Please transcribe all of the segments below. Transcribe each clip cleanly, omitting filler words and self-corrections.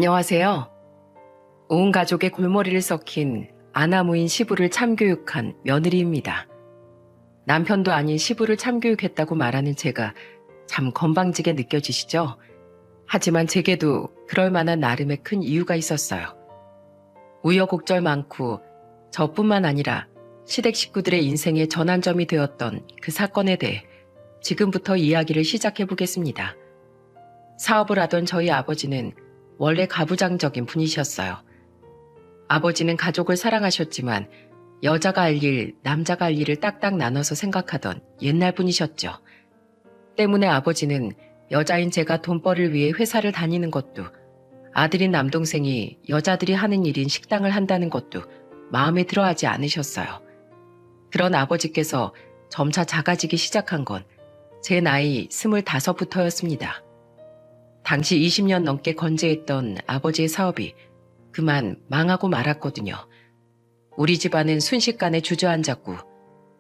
안녕하세요. 온 가족의 골머리를 썩힌 아나무인 시부를 참교육한 며느리입니다. 남편도 아닌 시부를 참교육했다고 말하는 제가 참 건방지게 느껴지시죠? 하지만 제게도 그럴 만한 나름의 큰 이유가 있었어요. 우여곡절 많고 저뿐만 아니라 시댁 식구들의 인생의 전환점이 되었던 그 사건에 대해 지금부터 이야기를 시작해 보겠습니다. 사업을 하던 저희 아버지는 원래 가부장적인 분이셨어요. 아버지는 가족을 사랑하셨지만 여자가 할 일, 남자가 할 일을 딱딱 나눠서 생각하던 옛날 분이셨죠. 때문에 아버지는 여자인 제가 돈벌이를 위해 회사를 다니는 것도, 아들인 남동생이 여자들이 하는 일인 식당을 한다는 것도 마음에 들어하지 않으셨어요. 그런 아버지께서 점차 작아지기 시작한 건 제 나이 25부터였습니다. 당시 20년 넘게 건재했던 아버지의 사업이 그만 망하고 말았거든요. 우리 집안은 순식간에 주저앉았고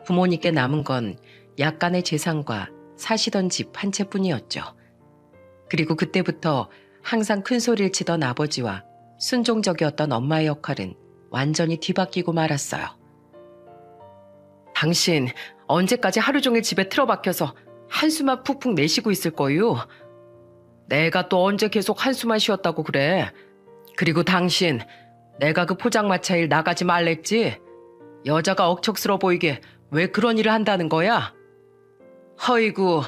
부모님께 남은 건 약간의 재산과 사시던 집 한 채뿐이었죠. 그리고 그때부터 항상 큰 소리를 치던 아버지와 순종적이었던 엄마의 역할은 완전히 뒤바뀌고 말았어요. 당신 언제까지 하루 종일 집에 틀어박혀서 한숨만 푹푹 내쉬고 있을 거요? 내가 또 언제 계속 한숨만 쉬었다고 그래? 그리고 당신, 내가 그 포장마차 일 나가지 말랬지? 여자가 억척스러워 보이게 왜 그런 일을 한다는 거야? 허이구,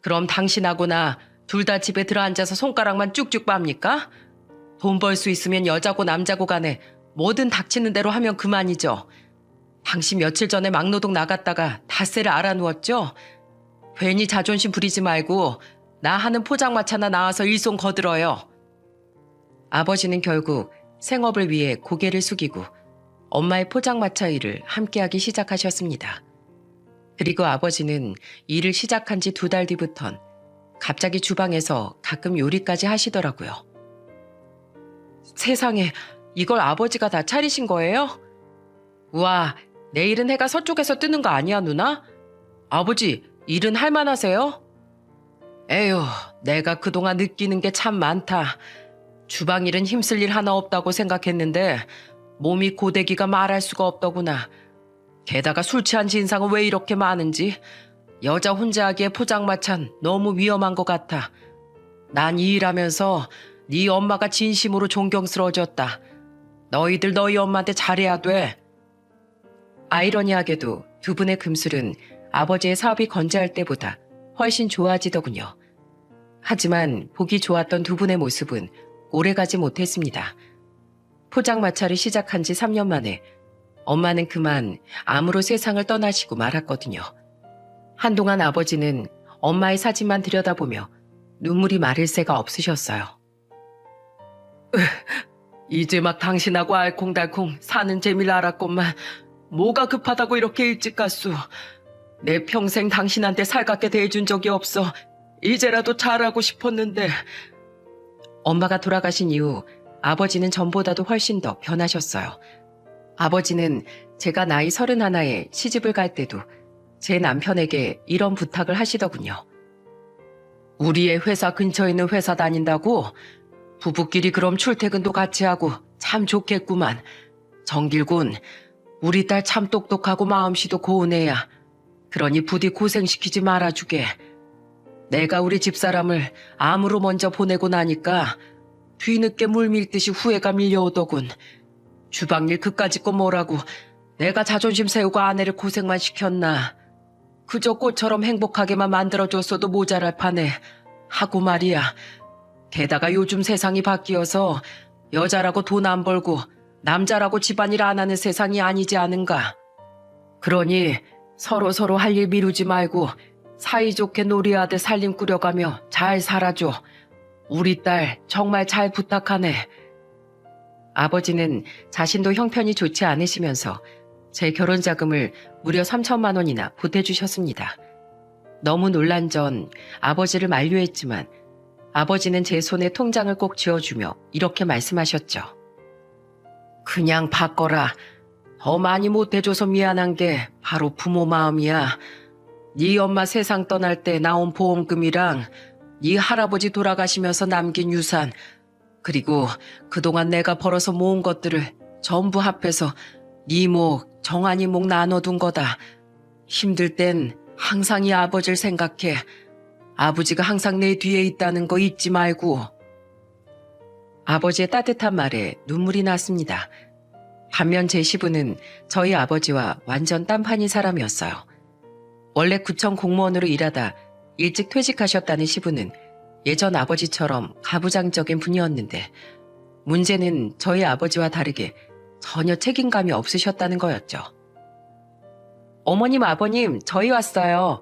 그럼 당신하고 나 둘 다 집에 들어앉아서 손가락만 쭉쭉 빱니까? 돈 벌 수 있으면 여자고 남자고 간에 뭐든 닥치는 대로 하면 그만이죠. 당신 며칠 전에 막노동 나갔다가 닷새를 알아누웠죠? 괜히 자존심 부리지 말고 나 하는 포장마차나 나와서 일손 거들어요. 아버지는 결국 생업을 위해 고개를 숙이고 엄마의 포장마차 일을 함께하기 시작하셨습니다. 그리고 아버지는 일을 시작한 지 2달 뒤부턴 갑자기 주방에서 가끔 요리까지 하시더라고요. 세상에, 이걸 아버지가 다 차리신 거예요? 우와, 내일은 해가 서쪽에서 뜨는 거 아니야, 누나? 아버지, 일은 할만하세요? 에휴, 내가 그동안 느끼는 게 참 많다. 주방 일은 힘쓸 일 하나 없다고 생각했는데 몸이 고데기가 말할 수가 없더구나. 게다가 술 취한 진상은 왜 이렇게 많은지. 여자 혼자 하기에 포장마차는 너무 위험한 것 같아. 난 이 일하면서 네 엄마가 진심으로 존경스러워졌다. 너희들 너희 엄마한테 잘해야 돼. 아이러니하게도 두 분의 금술은 아버지의 사업이 건재할 때보다 훨씬 좋아지더군요. 하지만 보기 좋았던 두 분의 모습은 오래가지 못했습니다. 포장마차를 시작한 지 3년 만에 엄마는 그만 암으로 세상을 떠나시고 말았거든요. 한동안 아버지는 엄마의 사진만 들여다보며 눈물이 마를 새가 없으셨어요. 이제 막 당신하고 알콩달콩 사는 재미를 알았건만 뭐가 급하다고 이렇게 일찍 갔소. 내 평생 당신한테 살갑게 대해준 적이 없어. 이제라도 잘하고 싶었는데. 엄마가 돌아가신 이후 아버지는 전보다도 훨씬 더 변하셨어요. 아버지는 제가 나이 31에 시집을 갈 때도 제 남편에게 이런 부탁을 하시더군요. 우리의 회사 근처에 있는 회사 다닌다고? 부부끼리 그럼 출퇴근도 같이 하고 참 좋겠구만. 정길군, 우리 딸 참 똑똑하고 마음씨도 고운 애야. 그러니 부디 고생시키지 말아주게. 내가 우리 집사람을 암으로 먼저 보내고 나니까 뒤늦게 물 밀듯이 후회가 밀려오더군. 주방일 그까짓 거 뭐라고 내가 자존심 세우고 아내를 고생만 시켰나. 그저 꽃처럼 행복하게만 만들어줬어도 모자랄 판에 하고 말이야. 게다가 요즘 세상이 바뀌어서 여자라고 돈 안 벌고 남자라고 집안일 안 하는 세상이 아니지 않은가. 그러니 서로 할 일 미루지 말고 사이좋게 놀이하듯 살림 꾸려가며 잘 살아줘. 우리 딸 정말 잘 부탁하네. 아버지는 자신도 형편이 좋지 않으시면서 제 결혼 자금을 무려 3천만 원이나 보태주셨습니다. 너무 놀란 전 아버지를 만류했지만 아버지는 제 손에 통장을 꼭 쥐어주며 이렇게 말씀하셨죠. 그냥 바꿔라. 더 많이 못해줘서 미안한 게 바로 부모 마음이야. 네 엄마 세상 떠날 때 나온 보험금이랑 네 할아버지 돌아가시면서 남긴 유산, 그리고 그동안 내가 벌어서 모은 것들을 전부 합해서 네 목, 정한이 목 나눠둔 거다. 힘들 땐 항상 이 아버지를 생각해. 아버지가 항상 내 뒤에 있다는 거 잊지 말고. 아버지의 따뜻한 말에 눈물이 났습니다. 반면 제 시부는 저희 아버지와 완전 딴판인 사람이었어요. 원래 구청 공무원으로 일하다 일찍 퇴직하셨다는 시부는 예전 아버지처럼 가부장적인 분이었는데 문제는 저희 아버지와 다르게 전혀 책임감이 없으셨다는 거였죠. 어머님, 아버님, 저희 왔어요.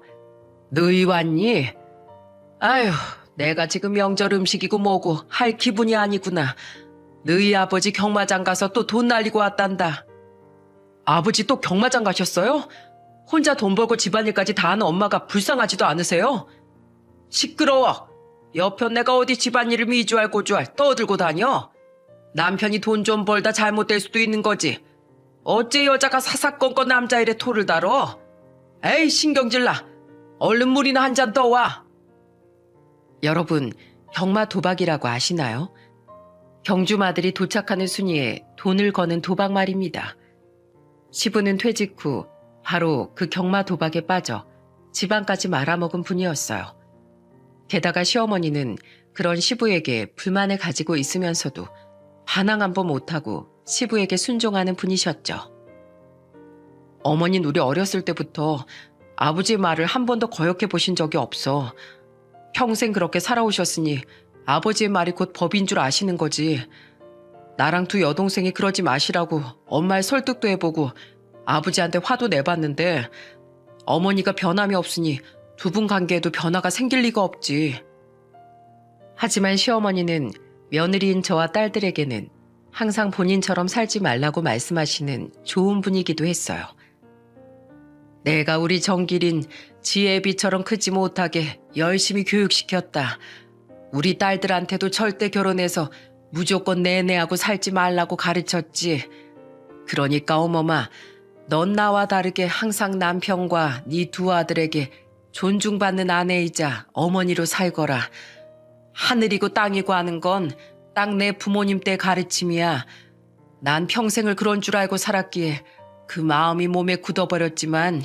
너희 왔니? 아휴, 내가 지금 명절 음식이고 뭐고 할 기분이 아니구나. 너희 아버지 경마장 가서 또 돈 날리고 왔단다. 아버지 또 경마장 가셨어요? 혼자 돈 벌고 집안일까지 다 하는 엄마가 불쌍하지도 않으세요? 시끄러워. 여편 내가 어디 집안일을 미주알 고주알 떠들고 다녀? 남편이 돈 좀 벌다 잘못될 수도 있는 거지. 어째 여자가 사사건건 남자일에 토를 다뤄? 에이, 신경질나. 얼른 물이나 한 잔 떠와. 여러분, 경마 도박이라고 아시나요? 경주마들이 도착하는 순위에 돈을 거는 도박 말입니다. 시부는 퇴직 후 바로 그 경마 도박에 빠져 집안까지 말아먹은 분이었어요. 게다가 시어머니는 그런 시부에게 불만을 가지고 있으면서도 반항 한 번 못하고 시부에게 순종하는 분이셨죠. 어머니는 우리 어렸을 때부터 아버지의 말을 한 번도 거역해 보신 적이 없어. 평생 그렇게 살아오셨으니 아버지의 말이 곧 법인 줄 아시는 거지. 나랑 두 여동생이 그러지 마시라고 엄마의 설득도 해보고 아버지한테 화도 내봤는데 어머니가 변함이 없으니 두 분 관계에도 변화가 생길 리가 없지. 하지만 시어머니는 며느리인 저와 딸들에게는 항상 본인처럼 살지 말라고 말씀하시는 좋은 분이기도 했어요. 내가 우리 정길인 지혜비처럼 크지 못하게 열심히 교육시켰다. 우리 딸들한테도 절대 결혼해서 무조건 내내하고 살지 말라고 가르쳤지. 그러니까 어머마, 넌 나와 다르게 항상 남편과 네 두 아들에게 존중받는 아내이자 어머니로 살거라. 하늘이고 땅이고 하는 건 딱 내 부모님 때 가르침이야. 난 평생을 그런 줄 알고 살았기에 그 마음이 몸에 굳어버렸지만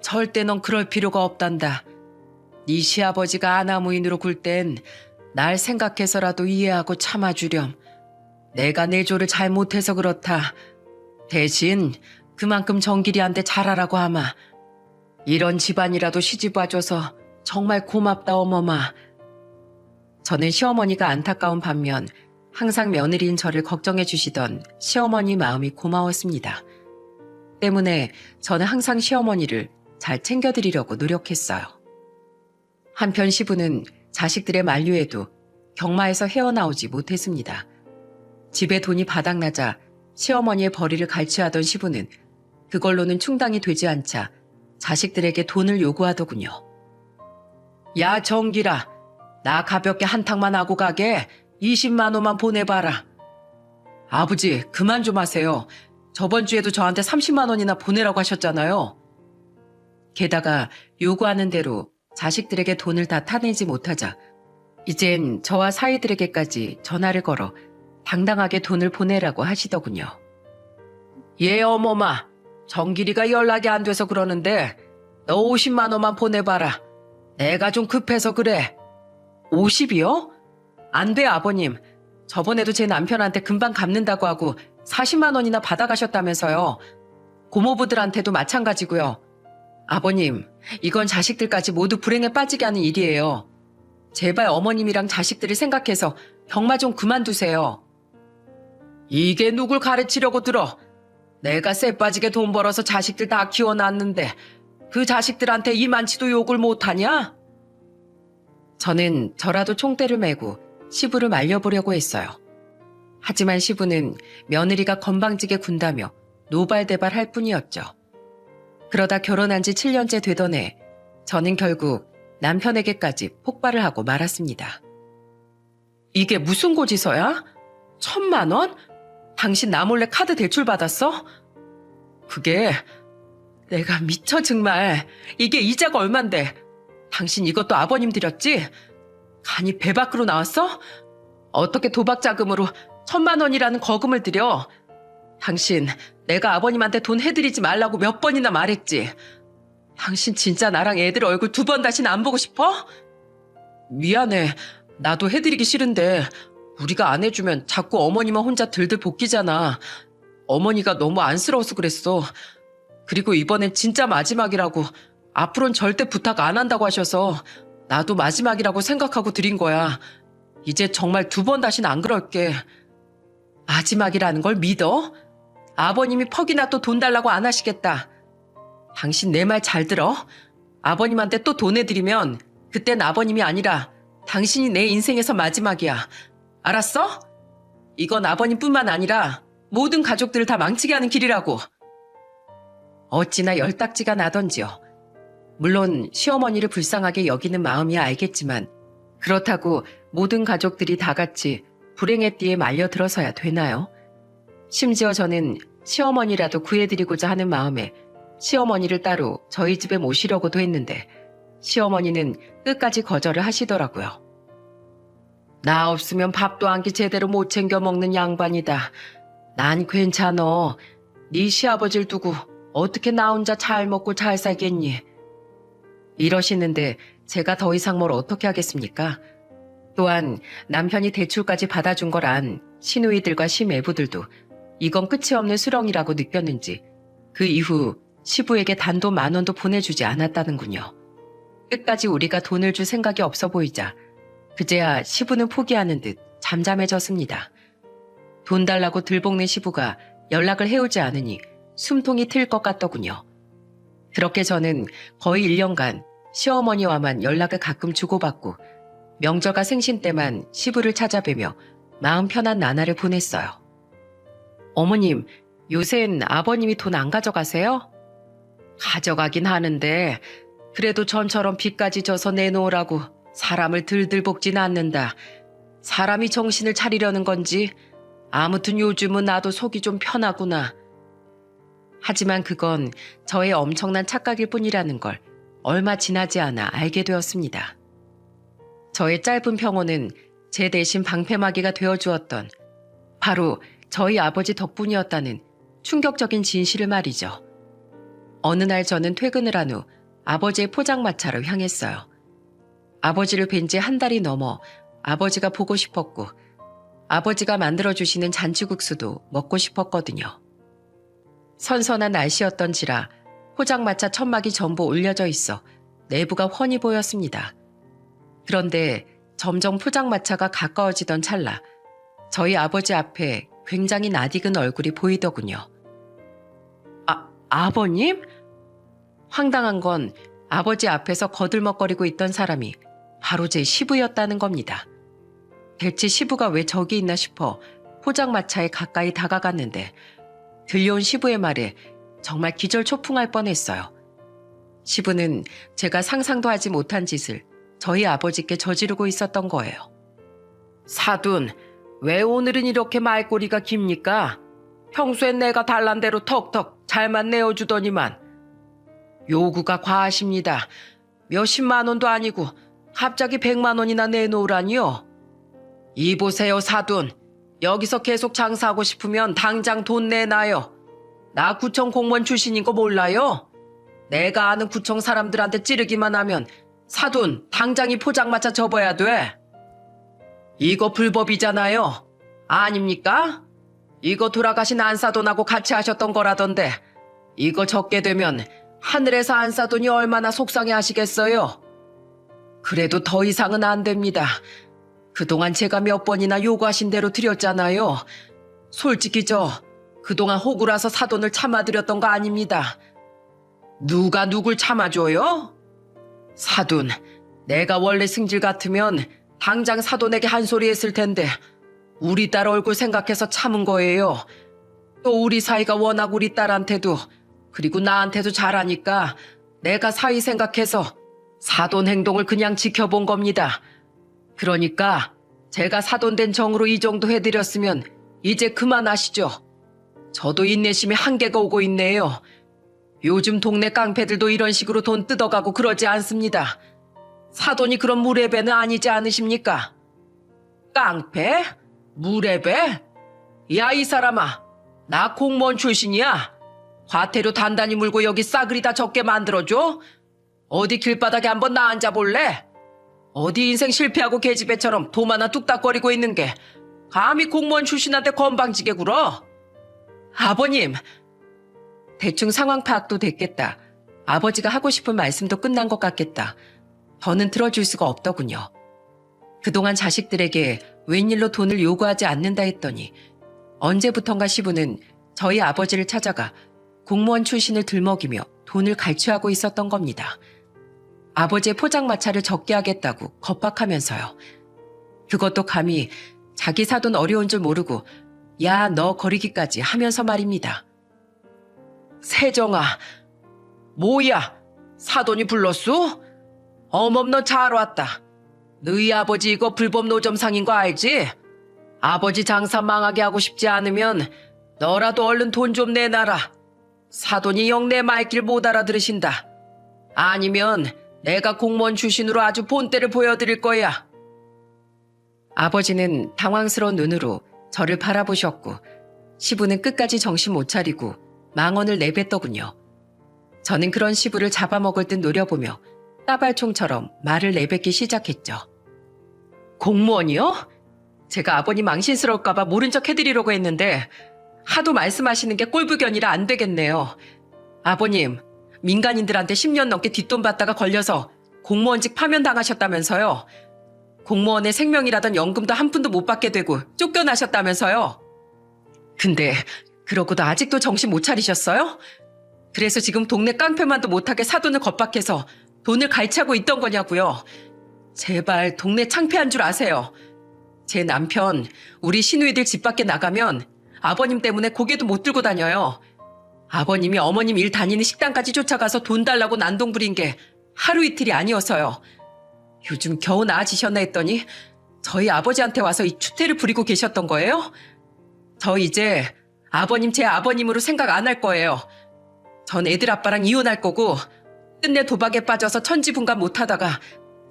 절대 넌 그럴 필요가 없단다. 네 시아버지가 아나무인으로 굴 땐 날 생각해서라도 이해하고 참아주렴. 내가 내 조를 잘못해서 그렇다. 대신 그만큼 정길이한테 잘하라고 하마. 이런 집안이라도 시집 와줘서 정말 고맙다 어머마. 저는 시어머니가 안타까운 반면 항상 며느리인 저를 걱정해 주시던 시어머니 마음이 고마웠습니다. 때문에 저는 항상 시어머니를 잘 챙겨드리려고 노력했어요. 한편 시부는 자식들의 만류에도 경마에서 헤어나오지 못했습니다. 집에 돈이 바닥나자 시어머니의 벌이를 갈취하던 시부는 그걸로는 충당이 되지 않자 자식들에게 돈을 요구하더군요. 야 정길아, 나 가볍게 한탕만 하고 가게 20만 원만 보내봐라. 아버지 그만 좀 하세요. 저번 주에도 저한테 30만 원이나 보내라고 하셨잖아요. 게다가 요구하는 대로 자식들에게 돈을 다 타내지 못하자 이젠 저와 사위들에게까지 전화를 걸어 당당하게 돈을 보내라고 하시더군요. 예 어머마, 정길이가 연락이 안 돼서 그러는데 너 50만 원만 보내봐라. 내가 좀 급해서 그래. 50이요? 안 돼 아버님. 저번에도 제 남편한테 금방 갚는다고 하고 40만 원이나 받아가셨다면서요. 고모부들한테도 마찬가지고요. 아버님, 이건 자식들까지 모두 불행에 빠지게 하는 일이에요. 제발 어머님이랑 자식들을 생각해서 경마 좀 그만두세요. 이게 누굴 가르치려고 들어. 내가 쎄 빠지게 돈 벌어서 자식들 다 키워놨는데 그 자식들한테 이만치도 욕을 못하냐? 저는 저라도 총대를 메고 시부를 말려보려고 했어요. 하지만 시부는 며느리가 건방지게 군다며 노발대발할 뿐이었죠. 그러다 결혼한 지 7년째 되던 해 저는 결국 남편에게까지 폭발을 하고 말았습니다. 이게 무슨 고지서야? 1,000만 원? 당신 나 몰래 카드 대출 받았어? 그게 내가 미쳐 정말. 이게 이자가 얼만데. 당신 이것도 아버님 드렸지? 간이 배 밖으로 나왔어? 어떻게 도박 자금으로 1,000만 원이라는 거금을 들여? 당신, 내가 아버님한테 돈 해드리지 말라고 몇 번이나 말했지. 당신 진짜 나랑 애들 얼굴 2번 다시는 안 보고 싶어? 미안해. 나도 해드리기 싫은데 우리가 안 해주면 자꾸 어머니만 혼자 들들 볶이잖아. 어머니가 너무 안쓰러워서 그랬어. 그리고 이번엔 진짜 마지막이라고, 앞으로는 절대 부탁 안 한다고 하셔서 나도 마지막이라고 생각하고 드린 거야. 이제 정말 2번 다시는 안 그럴게. 마지막이라는 걸 믿어? 아버님이 퍽이나 또 돈 달라고 안 하시겠다. 당신 내 말 잘 들어? 아버님한테 또 돈 해드리면 그땐 아버님이 아니라 당신이 내 인생에서 마지막이야. 알았어? 이건 아버님뿐만 아니라 모든 가족들을 다 망치게 하는 길이라고. 어찌나 열딱지가 나던지요. 물론 시어머니를 불쌍하게 여기는 마음이야 알겠지만 그렇다고 모든 가족들이 다 같이 불행의 띠에 말려들어서야 되나요? 심지어 저는 시어머니라도 구해드리고자 하는 마음에 시어머니를 따로 저희 집에 모시려고도 했는데 시어머니는 끝까지 거절을 하시더라고요. 나 없으면 밥도 한 끼 제대로 못 챙겨 먹는 양반이다. 난 괜찮어. 네 시아버지를 두고 어떻게 나 혼자 잘 먹고 잘 살겠니? 이러시는데 제가 더 이상 뭘 어떻게 하겠습니까? 또한 남편이 대출까지 받아준 거란 시누이들과 시매부들도 이건 끝이 없는 수렁이라고 느꼈는지 그 이후 시부에게 단돈 10,000원도 보내주지 않았다는군요. 끝까지 우리가 돈을 줄 생각이 없어 보이자 그제야 시부는 포기하는 듯 잠잠해졌습니다. 돈 달라고 들볶는 시부가 연락을 해오지 않으니 숨통이 트일 것 같더군요. 그렇게 저는 거의 1년간 시어머니와만 연락을 가끔 주고받고 명절과 생신 때만 시부를 찾아뵈며 마음 편한 나날을 보냈어요. 어머님, 요샌 아버님이 돈 안 가져가세요? 가져가긴 하는데 그래도 전처럼 빚까지 져서 내놓으라고 사람을 들들 볶진 않는다. 사람이 정신을 차리려는 건지 아무튼 요즘은 나도 속이 좀 편하구나. 하지만 그건 저의 엄청난 착각일 뿐이라는 걸 얼마 지나지 않아 알게 되었습니다. 저의 짧은 평온은 제 대신 방패막이가 되어주었던 바로 저희 아버지 덕분이었다는 충격적인 진실을 말이죠. 어느 날 저는 퇴근을 한 후 아버지의 포장마차를 향했어요. 아버지를 뵌 지 1달이 넘어 아버지가 보고 싶었고 아버지가 만들어주시는 잔치국수도 먹고 싶었거든요. 선선한 날씨였던지라 포장마차 천막이 전부 올려져 있어 내부가 훤히 보였습니다. 그런데 점점 포장마차가 가까워지던 찰나 저희 아버지 앞에 굉장히 낯익은 얼굴이 보이더군요. 아버님? 황당한 건 아버지 앞에서 거들먹거리고 있던 사람이 바로 제 시부였다는 겁니다. 대체 시부가 왜 저기 있나 싶어 포장마차에 가까이 다가갔는데 들려온 시부의 말에 정말 기절초풍할 뻔했어요. 시부는 제가 상상도 하지 못한 짓을 저희 아버지께 저지르고 있었던 거예요. 사돈, 왜 오늘은 이렇게 말꼬리가 깁니까? 평소엔 내가 달란 대로 턱턱 잘만 내어주더니만. 요구가 과하십니다. 몇십만 원도 아니고 갑자기 100만 원이나 내놓으라니요. 이보세요 사돈. 여기서 계속 장사하고 싶으면 당장 돈 내놔요. 나 구청 공무원 출신인 거 몰라요? 내가 아는 구청 사람들한테 찌르기만 하면 사돈 당장 이 포장마차 접어야 돼. 이거 불법이잖아요. 아닙니까? 이거 돌아가신 안사돈하고 같이 하셨던 거라던데 이거 적게 되면 하늘에서 안사돈이 얼마나 속상해 하시겠어요? 그래도 더 이상은 안 됩니다. 그동안 제가 몇 번이나 요구하신 대로 드렸잖아요. 솔직히 저 그동안 호구라서 사돈을 참아드렸던 거 아닙니다. 누가 누굴 참아줘요? 사돈, 내가 원래 승질 같으면 당장 사돈에게 한 소리 했을 텐데 우리 딸 얼굴 생각해서 참은 거예요. 또 우리 사이가 워낙 우리 딸한테도 그리고 나한테도 잘하니까 내가 사위 생각해서 사돈 행동을 그냥 지켜본 겁니다. 그러니까 제가 사돈된 정으로 이 정도 해드렸으면 이제 그만하시죠. 저도 인내심이 한계가 오고 있네요. 요즘 동네 깡패들도 이런 식으로 돈 뜯어가고 그러지 않습니다. 사돈이 그런 무례배는 아니지 않으십니까? 깡패? 무례배? 야, 이 사람아. 나 공무원 출신이야. 과태료 단단히 물고 여기 싸그리 다 적게 만들어줘? 어디 길바닥에 한번 나 앉아볼래? 어디 인생 실패하고 계집애처럼 돈 하나 뚝딱거리고 있는 게 감히 공무원 출신한테 건방지게 굴어? 아버님! 대충 상황 파악도 됐겠다. 아버지가 하고 싶은 말씀도 끝난 것 같겠다. 더는 들어줄 수가 없더군요. 그동안 자식들에게 웬일로 돈을 요구하지 않는다 했더니 언제부턴가 시부는 저희 아버지를 찾아가 공무원 출신을 들먹이며 돈을 갈취하고 있었던 겁니다. 아버지의 포장마차를 적게 하겠다고 겁박하면서요. 그것도 감히 자기 사돈 어려운 줄 모르고 야, 너 거리기까지 하면서 말입니다. 세정아, 뭐야? 사돈이 불렀소? 어멈 너 잘 왔다. 너희 아버지 이거 불법 노점상인 거 알지? 아버지 장사 망하게 하고 싶지 않으면 너라도 얼른 돈 좀 내놔라. 사돈이 영 내 말길 못 알아들으신다. 아니면 내가 공무원 출신으로 아주 본때를 보여드릴 거야. 아버지는 당황스러운 눈으로 저를 바라보셨고 시부는 끝까지 정신 못 차리고 망언을 내뱉더군요. 저는 그런 시부를 잡아먹을 듯 노려보며 따발총처럼 말을 내뱉기 시작했죠. 공무원이요? 제가 아버님 망신스러울까봐 모른 척 해드리려고 했는데 하도 말씀하시는 게 꼴불견이라 안 되겠네요. 아버님, 민간인들한테 10년 넘게 뒷돈 받다가 걸려서 공무원직 파면당하셨다면서요. 공무원의 생명이라던 연금도 한 푼도 못 받게 되고 쫓겨나셨다면서요. 근데 그러고도 아직도 정신 못 차리셨어요? 그래서 지금 동네 깡패만도 못하게 사돈을 겁박해서 돈을 갈취하고 있던 거냐고요. 제발 동네 창피한 줄 아세요. 제 남편, 우리 시누이들 집 밖에 나가면 아버님 때문에 고개도 못 들고 다녀요. 아버님이 어머님 일 다니는 식당까지 쫓아가서 돈 달라고 난동 부린 게 하루 이틀이 아니어서요. 요즘 겨우 나아지셨나 했더니 저희 아버지한테 와서 이 추태를 부리고 계셨던 거예요? 저 이제 아버님 제 아버님으로 생각 안 할 거예요. 전 애들 아빠랑 이혼할 거고 끝내 도박에 빠져서 천지분간 못하다가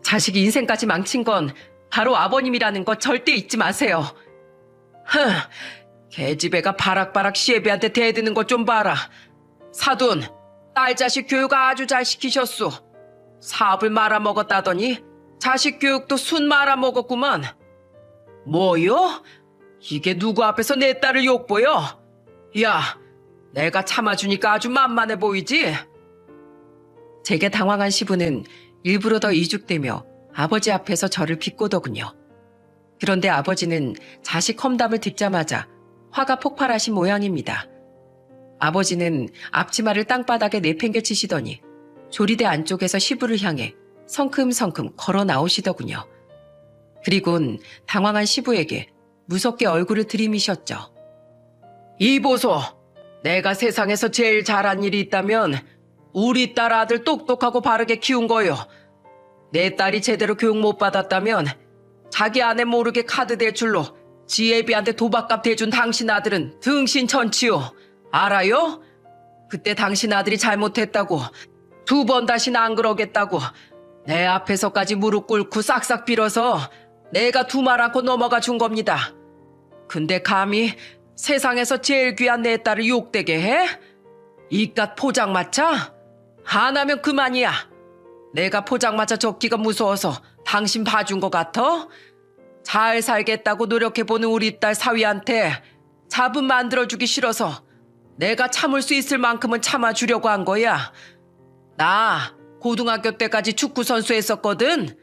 자식 인생까지 망친 건 바로 아버님이라는 거 절대 잊지 마세요. 개집애가 바락바락 시애비한테 대드는 것 좀 봐라. 사돈, 딸 자식 교육 아주 잘 시키셨소. 사업을 말아먹었다더니 자식 교육도 순 말아먹었구만. 뭐요? 이게 누구 앞에서 내 딸을 욕보여? 야, 내가 참아주니까 아주 만만해 보이지? 제게 당황한 시부는 일부러 더 이죽대며 아버지 앞에서 저를 비꼬더군요. 그런데 아버지는 자식 험담을 듣자마자 화가 폭발하신 모양입니다. 아버지는 앞치마를 땅바닥에 내팽개치시더니 조리대 안쪽에서 시부를 향해 성큼성큼 걸어 나오시더군요. 그리곤 당황한 시부에게 무섭게 얼굴을 들이미셨죠. 이보소, 내가 세상에서 제일 잘한 일이 있다면 우리 딸 아들 똑똑하고 바르게 키운 거요. 내 딸이 제대로 교육 못 받았다면 자기 아내 모르게 카드 대출로 지 애비한테 도박값 대준 당신 아들은 등신천치요. 알아요? 그때 당신 아들이 잘못했다고 2번 다시는 안 그러겠다고 내 앞에서까지 무릎 꿇고 싹싹 빌어서 내가 두 말 않고 넘어가 준 겁니다. 근데 감히 세상에서 제일 귀한 내 딸을 욕되게 해? 이깟 포장마차? 안 하면 그만이야. 내가 포장마차 접기가 무서워서 당신 봐준 것 같아? 잘 살겠다고 노력해보는 우리 딸 사위한테 잡음 만들어주기 싫어서 내가 참을 수 있을 만큼은 참아주려고 한 거야. 나 고등학교 때까지 축구선수 했었거든.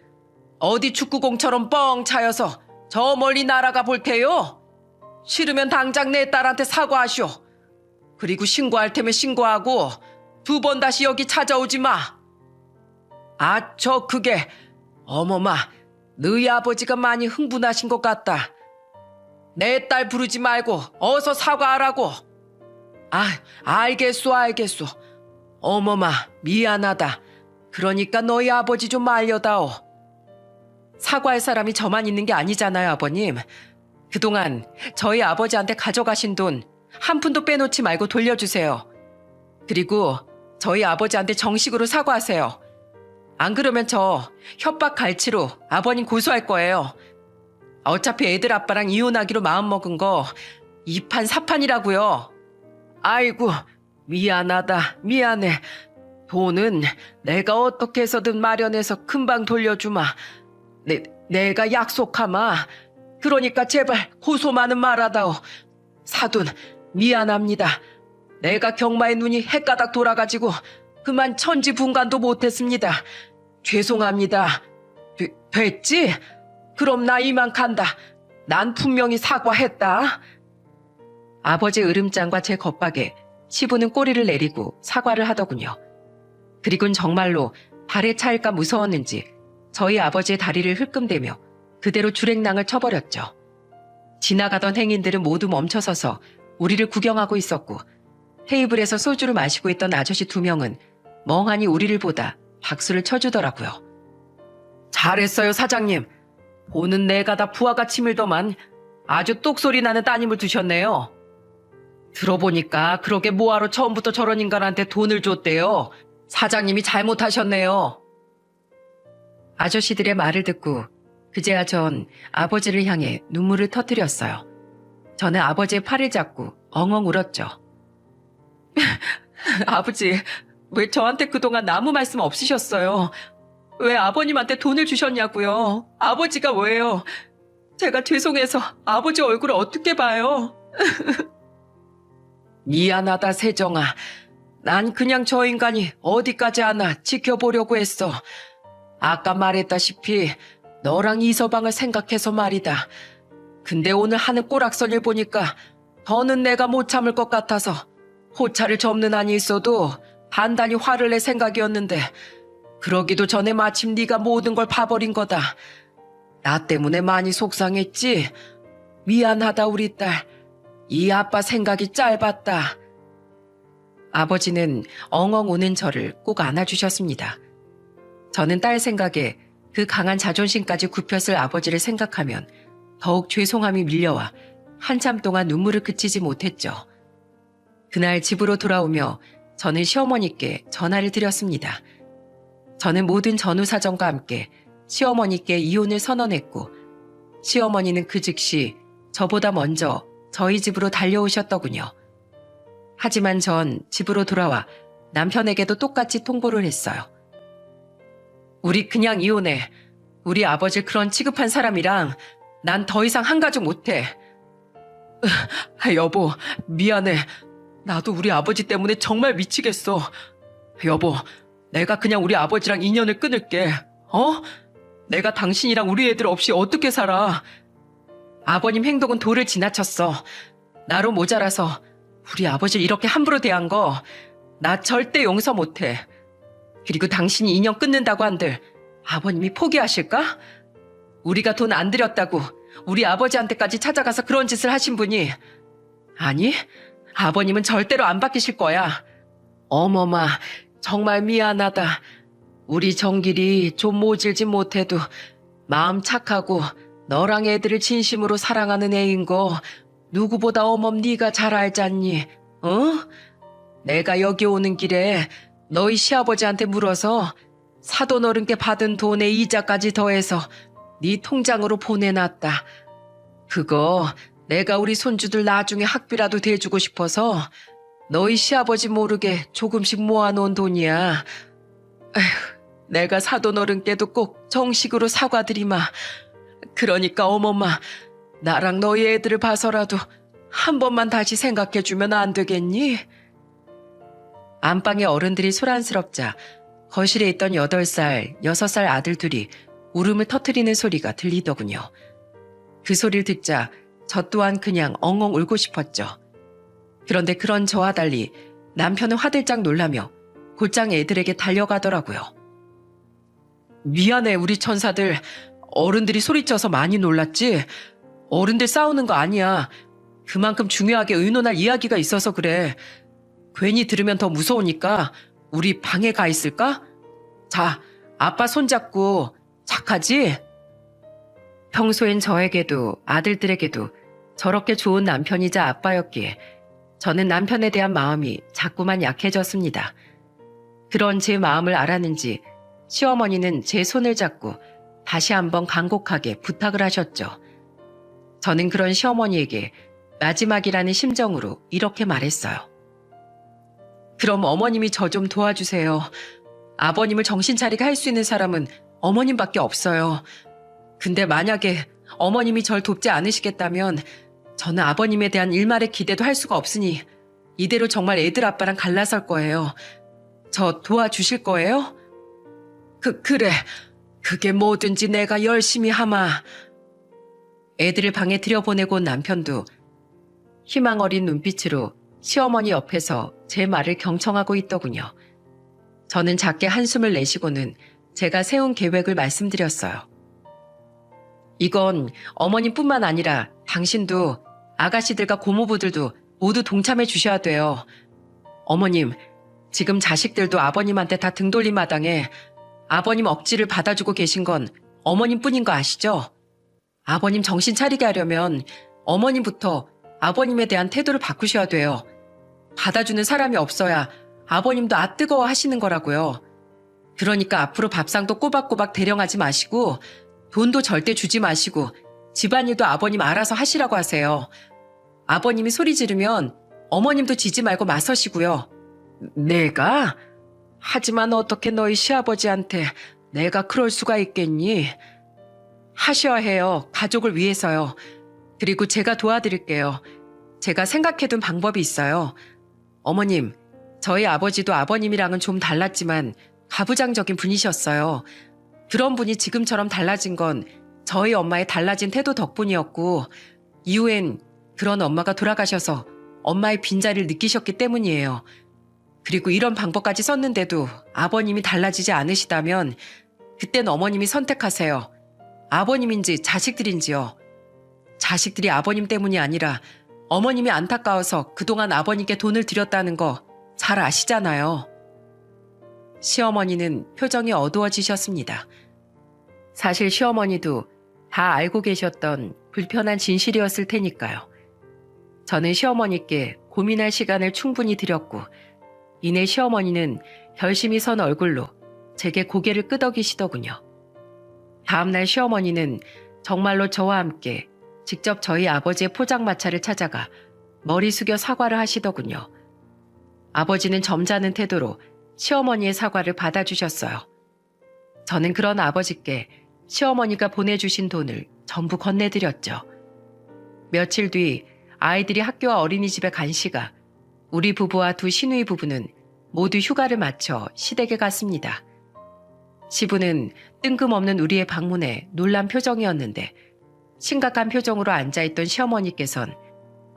어디 축구공처럼 뻥 차여서 저 멀리 날아가 볼 테요. 싫으면 당장 내 딸한테 사과하시오. 그리고 신고할 테면 신고하고 2번 다시 여기 찾아오지 마. 아, 그게 어머마, 너희 아버지가 많이 흥분하신 것 같다. 내 딸 부르지 말고 어서 사과하라고. 아, 알겠소. 어머마, 미안하다. 그러니까 너희 아버지 좀 알려다오. 사과할 사람이 저만 있는 게 아니잖아요, 아버님. 그동안 저희 아버지한테 가져가신 돈 한 푼도 빼놓지 말고 돌려주세요. 그리고 저희 아버지한테 정식으로 사과하세요. 안 그러면 저 협박 갈취로 아버님 고소할 거예요. 어차피 애들 아빠랑 이혼하기로 마음먹은 거 2판 4판이라고요. 아이고, 미안하다, 미안해. 돈은 내가 어떻게 해서든 마련해서 금방 돌려주마. 내가 약속하마. 그러니까 제발 고소만은 말아다오. 사돈, 미안합니다. 내가 경마의 눈이 헷가닥 돌아가지고 그만 천지분간도 못했습니다. 죄송합니다. 됐지? 그럼 나 이만 간다. 난 분명히 사과했다. 아버지의 으름장과 제 겁박에 시부는 꼬리를 내리고 사과를 하더군요. 그리곤 정말로 발에 차일까 무서웠는지 저희 아버지의 다리를 흘끔대며 그대로 주랭랑을 쳐버렸죠. 지나가던 행인들은 모두 멈춰서서 우리를 구경하고 있었고 테이블에서 소주를 마시고 있던 아저씨 2명은 멍하니 우리를 보다 박수를 쳐주더라고요. 잘했어요, 사장님. 보는 내가 다 부하가 치밀더만 아주 똑소리 나는 따님을 두셨네요. 들어보니까 그러게 뭐하러 처음부터 저런 인간한테 돈을 줬대요. 사장님이 잘못하셨네요. 아저씨들의 말을 듣고 그제야 전 아버지를 향해 눈물을 터뜨렸어요. 저는 아버지의 팔을 잡고 엉엉 울었죠. 아버지, 왜 저한테 그동안 아무 말씀 없으셨어요? 왜 아버님한테 돈을 주셨냐고요? 아버지가 왜요? 제가 죄송해서 아버지 얼굴을 어떻게 봐요? 미안하다, 세정아. 난 그냥 저 인간이 어디까지 하나 지켜보려고 했어. 아까 말했다시피 너랑 이서방을 생각해서 말이다. 근데 오늘 하는 꼬락서리를 보니까 더는 내가 못 참을 것 같아서 호차를 접는 한이 있어도 단단히 화를 낼 생각이었는데 그러기도 전에 마침 네가 모든 걸 봐버린 거다. 나 때문에 많이 속상했지? 미안하다 우리 딸. 이 아빠 생각이 짧았다. 아버지는 엉엉 우는 저를 꼭 안아주셨습니다. 저는 딸 생각에 그 강한 자존심까지 굽혔을 아버지를 생각하면 더욱 죄송함이 밀려와 한참 동안 눈물을 그치지 못했죠. 그날 집으로 돌아오며 저는 시어머니께 전화를 드렸습니다. 저는 모든 전후 사정과 함께 시어머니께 이혼을 선언했고 시어머니는 그 즉시 저보다 먼저 저희 집으로 달려오셨더군요. 하지만 전 집으로 돌아와 남편에게도 똑같이 통보를 했어요. 우리 그냥 이혼해. 우리 아버지 그런 취급한 사람이랑 난 더 이상 한 가족 못해. 여보, 미안해. 나도 우리 아버지 때문에 정말 미치겠어. 여보, 내가 그냥 우리 아버지랑 인연을 끊을게. 내가 당신이랑 우리 애들 없이 어떻게 살아? 아버님 행동은 도를 지나쳤어. 나로 모자라서 우리 아버지를 이렇게 함부로 대한 거 나 절대 용서 못해. 그리고 당신이 인연 끊는다고 한들 아버님이 포기하실까? 우리가 돈 안 들였다고 우리 아버지한테까지 찾아가서 그런 짓을 하신 분이 아니, 아버님은 절대로 안 바뀌실 거야. 어머마, 정말 미안하다. 우리 정길이 좀 모질지 못해도 마음 착하고 너랑 애들을 진심으로 사랑하는 애인 거 누구보다 어멈 네가 잘 알잖니. 내가 여기 오는 길에 너희 시아버지한테 물어서 사돈 어른께 받은 돈의 이자까지 더해서 네 통장으로 보내놨다. 그거 내가 우리 손주들 나중에 학비라도 대주고 싶어서 너희 시아버지 모르게 조금씩 모아놓은 돈이야. 에휴, 내가 사돈 어른께도 꼭 정식으로 사과드리마. 그러니까 어머마, 나랑 너희 애들을 봐서라도 한 번만 다시 생각해주면 안 되겠니? 안방에 어른들이 소란스럽자 거실에 있던 8살, 6살 아들 둘이 울음을 터뜨리는 소리가 들리더군요. 그 소리를 듣자 저 또한 그냥 엉엉 울고 싶었죠. 그런데 그런 저와 달리 남편은 화들짝 놀라며 곧장 애들에게 달려가더라고요. 미안해 우리 천사들. 어른들이 소리쳐서 많이 놀랐지? 어른들 싸우는 거 아니야. 그만큼 중요하게 의논할 이야기가 있어서 그래. 괜히 들으면 더 무서우니까 우리 방에 가 있을까? 자, 아빠 손잡고 착하지? 평소엔 저에게도 아들들에게도 저렇게 좋은 남편이자 아빠였기에 저는 남편에 대한 마음이 자꾸만 약해졌습니다. 그런 제 마음을 알았는지 시어머니는 제 손을 잡고 다시 한번 간곡하게 부탁을 하셨죠. 저는 그런 시어머니에게 마지막이라는 심정으로 이렇게 말했어요. 그럼 어머님이 저 좀 도와주세요. 아버님을 정신 차리게 할 수 있는 사람은 어머님밖에 없어요. 근데 만약에 어머님이 절 돕지 않으시겠다면 저는 아버님에 대한 일말의 기대도 할 수가 없으니 이대로 정말 애들 아빠랑 갈라설 거예요. 저 도와주실 거예요? 그래. 그게 뭐든지 내가 열심히 하마. 애들을 방에 들여보내고 온 남편도 희망 어린 눈빛으로 시어머니 옆에서 제 말을 경청하고 있더군요. 저는 작게 한숨을 내쉬고는 제가 세운 계획을 말씀드렸어요. 이건 어머님뿐만 아니라 당신도 아가씨들과 고모부들도 모두 동참해 주셔야 돼요. 어머님, 지금 자식들도 아버님한테 다 등 돌린 마당에 아버님 억지를 받아주고 계신 건 어머님뿐인 거 아시죠? 아버님 정신 차리게 하려면 어머님부터 아버님에 대한 태도를 바꾸셔야 돼요. 받아주는 사람이 없어야 아버님도 뜨거워 하시는 거라고요. 그러니까 앞으로 밥상도 꼬박꼬박 대령하지 마시고 돈도 절대 주지 마시고 집안일도 아버님 알아서 하시라고 하세요. 아버님이 소리 지르면 어머님도 지지 말고 맞서시고요. 내가? 하지만 어떻게 너희 시아버지한테 내가 그럴 수가 있겠니? 하셔야 해요. 가족을 위해서요. 그리고 제가 도와드릴게요. 제가 생각해둔 방법이 있어요. 어머님, 저희 아버지도 아버님이랑은 좀 달랐지만 가부장적인 분이셨어요. 그런 분이 지금처럼 달라진 건 저희 엄마의 달라진 태도 덕분이었고 이후엔 그런 엄마가 돌아가셔서 엄마의 빈자리를 느끼셨기 때문이에요. 그리고 이런 방법까지 썼는데도 아버님이 달라지지 않으시다면 그땐 어머님이 선택하세요. 아버님인지 자식들인지요. 자식들이 아버님 때문이 아니라 어머님이 안타까워서 그동안 아버님께 돈을 드렸다는 거 잘 아시잖아요. 시어머니는 표정이 어두워지셨습니다. 사실 시어머니도 다 알고 계셨던 불편한 진실이었을 테니까요. 저는 시어머니께 고민할 시간을 충분히 드렸고 이내 시어머니는 결심이 선 얼굴로 제게 고개를 끄덕이시더군요. 다음날 시어머니는 정말로 저와 함께 직접 저희 아버지의 포장마차를 찾아가 머리 숙여 사과를 하시더군요. 아버지는 점잖은 태도로 시어머니의 사과를 받아주셨어요. 저는 그런 아버지께 시어머니가 보내주신 돈을 전부 건네드렸죠. 며칠 뒤 아이들이 학교와 어린이집에 간 시각 우리 부부와 두 시누이 부부는 모두 휴가를 마쳐 시댁에 갔습니다. 시부는 뜬금없는 우리의 방문에 놀란 표정이었는데 심각한 표정으로 앉아있던 시어머니께선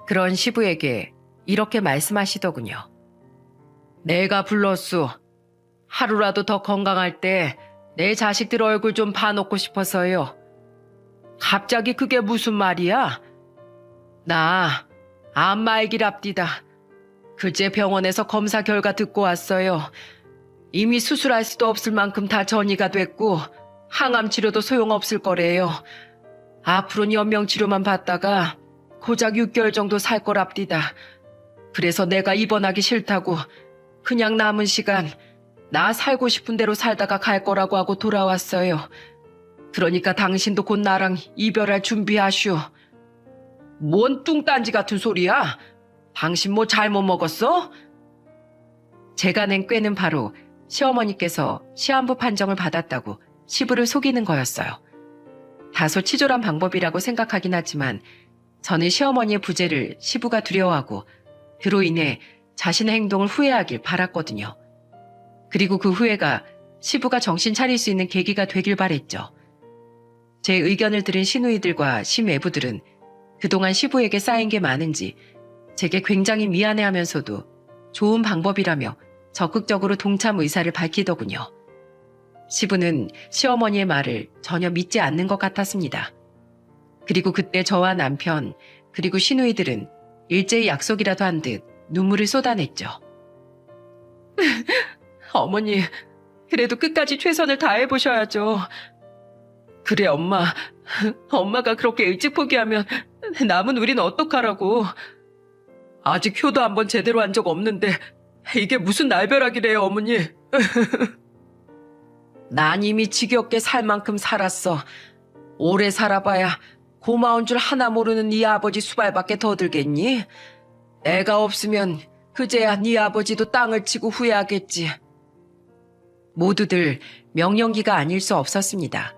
그런 시부에게 이렇게 말씀하시더군요. 내가 불렀소. 하루라도 더 건강할 때 내 자식들 얼굴 좀 봐놓고 싶어서요. 갑자기 그게 무슨 말이야? 나 암말기랍디다. 그제 병원에서 검사 결과 듣고 왔어요. 이미 수술할 수도 없을 만큼 다 전이가 됐고 항암 치료도 소용없을 거래요. 앞으로는 연명치료만 받다가 고작 6개월 정도 살 거랍디다. 그래서 내가 입원하기 싫다고 그냥 남은 시간 나 살고 싶은 대로 살다가 갈 거라고 하고 돌아왔어요. 그러니까 당신도 곧 나랑 이별할 준비하슈. 뭔 뚱딴지 같은 소리야? 당신 뭐 잘못 먹었어? 제가 낸 꾀는 바로 시어머니께서 시한부 판정을 받았다고 시부를 속이는 거였어요. 다소 치졸한 방법이라고 생각하긴 하지만 저는 시어머니의 부재를 시부가 두려워하고 그로 인해 자신의 행동을 후회하길 바랐거든요. 그리고 그 후회가 시부가 정신 차릴 수 있는 계기가 되길 바랬죠. 제 의견을 들은 시누이들과 시매부들은 그동안 시부에게 쌓인 게 많은지 제게 굉장히 미안해하면서도 좋은 방법이라며 적극적으로 동참 의사를 밝히더군요. 시부는 시어머니의 말을 전혀 믿지 않는 것 같았습니다. 그리고 그때 저와 남편 그리고 시누이들은 일제히 약속이라도 한 듯 눈물을 쏟아냈죠. 어머니, 그래도 끝까지 최선을 다해보셔야죠. 그래 엄마, 엄마가 그렇게 일찍 포기하면 남은 우린 어떡하라고. 아직 효도 한번 제대로 한 적 없는데 이게 무슨 날벼락이래요 어머니. 난 이미 지겹게 살 만큼 살았어. 오래 살아봐야 고마운 줄 하나 모르는 네 아버지 수발밖에 더 들겠니? 내가 없으면 그제야 네 아버지도 땅을 치고 후회하겠지. 모두들 명령기가 아닐 수 없었습니다.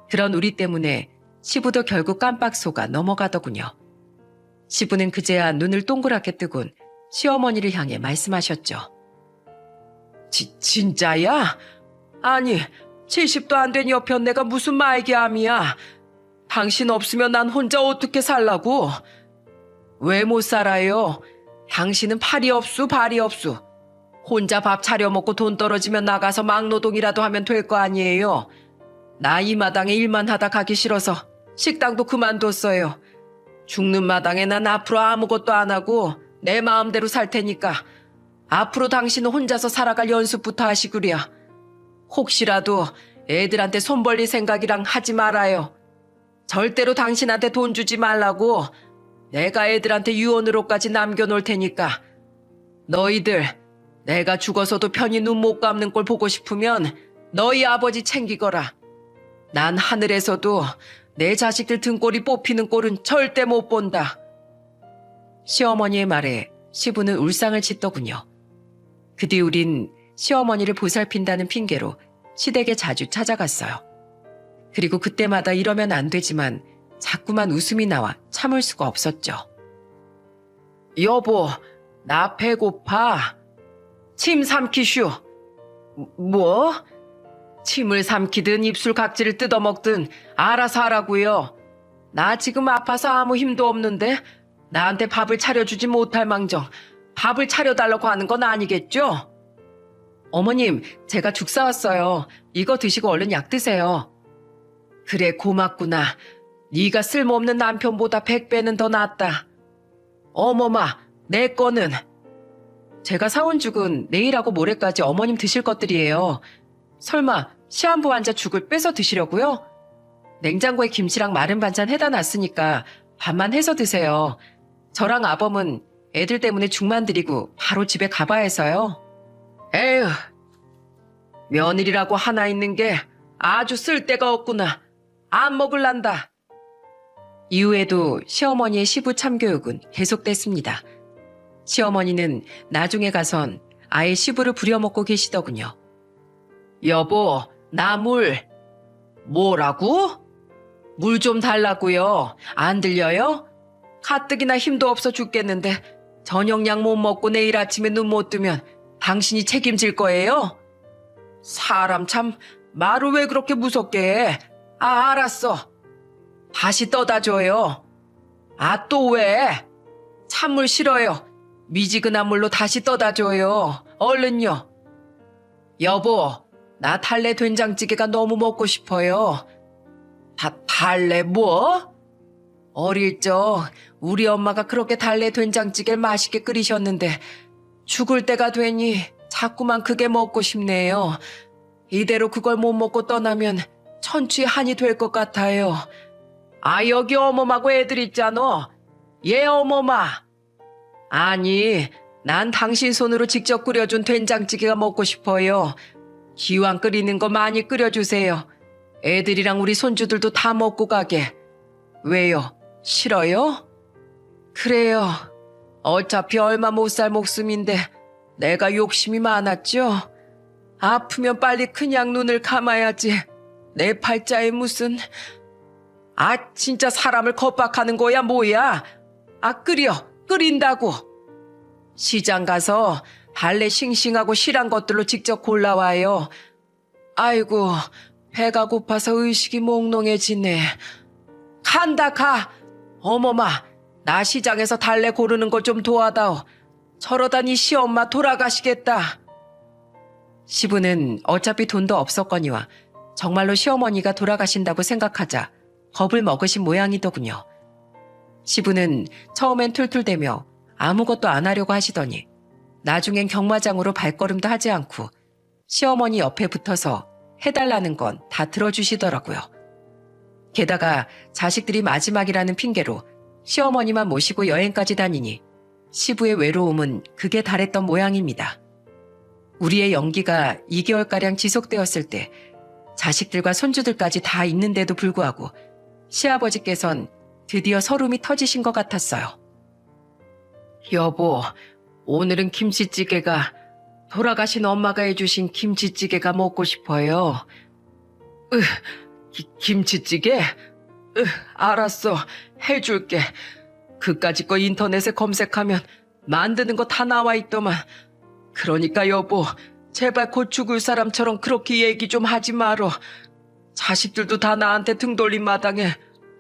그런 우리 때문에 시부도 결국 깜빡 속아 넘어가더군요. 시부는 그제야 눈을 동그랗게 뜨곤 시어머니를 향해 말씀하셨죠. 진짜야? 아니, 70도 안 된 여편 내가 무슨 말기암이야. 당신 없으면 난 혼자 어떻게 살라고? 왜 못 살아요? 당신은 팔이 없수 발이 없수. 혼자 밥 차려 먹고 돈 떨어지면 나가서 막노동이라도 하면 될 거 아니에요. 나 이 마당에 일만 하다 가기 싫어서 식당도 그만뒀어요. 죽는 마당에 난 앞으로 아무것도 안 하고 내 마음대로 살 테니까 앞으로 당신은 혼자서 살아갈 연습부터 하시구랴. 혹시라도 애들한테 손 벌릴 생각이랑 하지 말아요. 절대로 당신한테 돈 주지 말라고 내가 애들한테 유언으로까지 남겨놓을 테니까 너희들 내가 죽어서도 편히 눈 못 감는 꼴 보고 싶으면 너희 아버지 챙기거라. 난 하늘에서도 내 자식들 등골이 뽑히는 꼴은 절대 못 본다. 시어머니의 말에 시부는 울상을 짓더군요. 그 뒤 우린 시어머니를 보살핀다는 핑계로 시댁에 자주 찾아갔어요. 그리고 그때마다 이러면 안 되지만 자꾸만 웃음이 나와 참을 수가 없었죠. 여보, 나 배고파. 침 삼키슈. 뭐? 침을 삼키든 입술 각질을 뜯어먹든 알아서 하라고요. 나 지금 아파서 아무 힘도 없는데 나한테 밥을 차려주지 못할 망정 밥을 차려달라고 하는 건 아니겠죠? 어머님, 제가 죽 사왔어요. 이거 드시고 얼른 약 드세요. 그래, 고맙구나. 네가 쓸모없는 남편보다 100배는 더 낫다. 어머마, 내 거는? 제가 사온 죽은 내일하고 모레까지 어머님 드실 것들이에요. 설마 시한부 환자 죽을 뺏어 드시려고요? 냉장고에 김치랑 마른 반찬 해다 놨으니까 밥만 해서 드세요. 저랑 아범은 애들 때문에 죽만 드리고 바로 집에 가봐야 해서요. 에휴, 며느리라고 하나 있는 게 아주 쓸데가 없구나. 안 먹을란다. 이후에도 시어머니의 시부 참교육은 계속됐습니다. 시어머니는 나중에 가선 아예 시부를 부려먹고 계시더군요. 여보, 나 물. 뭐라고? 물 좀 달라고요. 안 들려요? 가뜩이나 힘도 없어 죽겠는데 저녁약 못 먹고 내일 아침에 눈 못 뜨면 당신이 책임질 거예요? 사람 참 말을 왜 그렇게 무섭게 해? 아, 알았어. 다시 떠다 줘요. 아, 또 왜? 찬물 싫어요. 미지근한 물로 다시 떠다 줘요. 얼른요. 여보, 나 달래 된장찌개가 너무 먹고 싶어요. 달래 뭐? 어릴 적 우리 엄마가 그렇게 달래 된장찌개를 맛있게 끓이셨는데 죽을 때가 되니 자꾸만 그게 먹고 싶네요. 이대로 그걸 못 먹고 떠나면 천추의 한이 될 것 같아요. 아, 여기 어머마고 애들 있잖아. 얘 어머마. 아니, 난 당신 손으로 직접 끓여준 된장찌개가 먹고 싶어요. 기왕 끓이는 거 많이 끓여주세요. 애들이랑 우리 손주들도 다 먹고 가게. 왜요? 싫어요? 그래요. 어차피 얼마 못 살 목숨인데 내가 욕심이 많았죠. 아프면 빨리 그냥 눈을 감아야지. 내 팔자에 무슨... 아, 진짜 사람을 겁박하는 거야 뭐야? 아, 끓인다고. 시장 가서 달래 싱싱하고 실한 것들로 직접 골라와요. 아이고, 배가 고파서 의식이 몽롱해지네. 간다 가. 어머마, 나 시장에서 달래 고르는 거 좀 도와다오. 저러다니 시엄마 돌아가시겠다. 시부는 어차피 돈도 없었거니와 정말로 시어머니가 돌아가신다고 생각하자 겁을 먹으신 모양이더군요. 시부는 처음엔 툴툴대며 아무것도 안 하려고 하시더니 나중엔 경마장으로 발걸음도 하지 않고 시어머니 옆에 붙어서 해달라는 건 다 들어주시더라고요. 게다가 자식들이 마지막이라는 핑계로 시어머니만 모시고 여행까지 다니니 시부의 외로움은 극에 달했던 모양입니다. 우리의 연기가 2개월가량 지속되었을 때 자식들과 손주들까지 다 있는데도 불구하고 시아버지께선 드디어 서름이 터지신 것 같았어요. 여보, 오늘은 김치찌개가 돌아가신 엄마가 해주신 김치찌개가 먹고 싶어요. 김치찌개? 알았어, 해줄게. 그까짓 거 인터넷에 검색하면 만드는 거 다 나와 있더만. 그러니까 여보, 제발 곧 죽을 사람처럼 그렇게 얘기 좀 하지 말어. 자식들도 다 나한테 등 돌린 마당에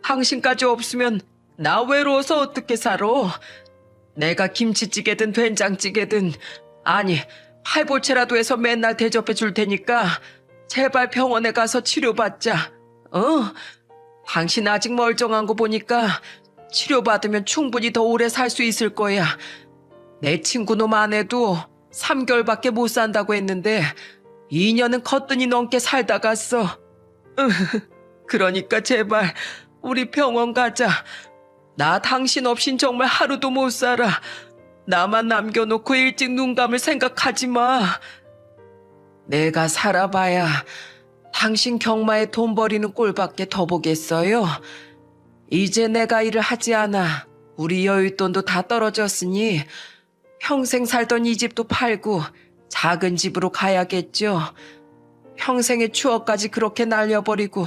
당신까지 없으면 나 외로워서 어떻게 살아? 내가 김치찌개든 된장찌개든, 아니 팔보채라도 해서 맨날 대접해 줄 테니까 제발 병원에 가서 치료받자. 당신 아직 멀쩡한 거 보니까 치료받으면 충분히 더 오래 살 수 있을 거야. 내 친구 놈 아내도 3개월밖에 못 산다고 했는데 2년은 거뜬히 넘게 살다 갔어. 그러니까 제발 우리 병원 가자. 나 당신 없인 정말 하루도 못 살아. 나만 남겨놓고 일찍 눈 감을 생각하지 마. 내가 살아봐야 당신 경마에 돈 버리는 꼴밖에 더 보겠어요. 이제 내가 일을 하지 않아 우리 여윳돈도 다 떨어졌으니 평생 살던 이 집도 팔고 작은 집으로 가야겠죠. 평생의 추억까지 그렇게 날려버리고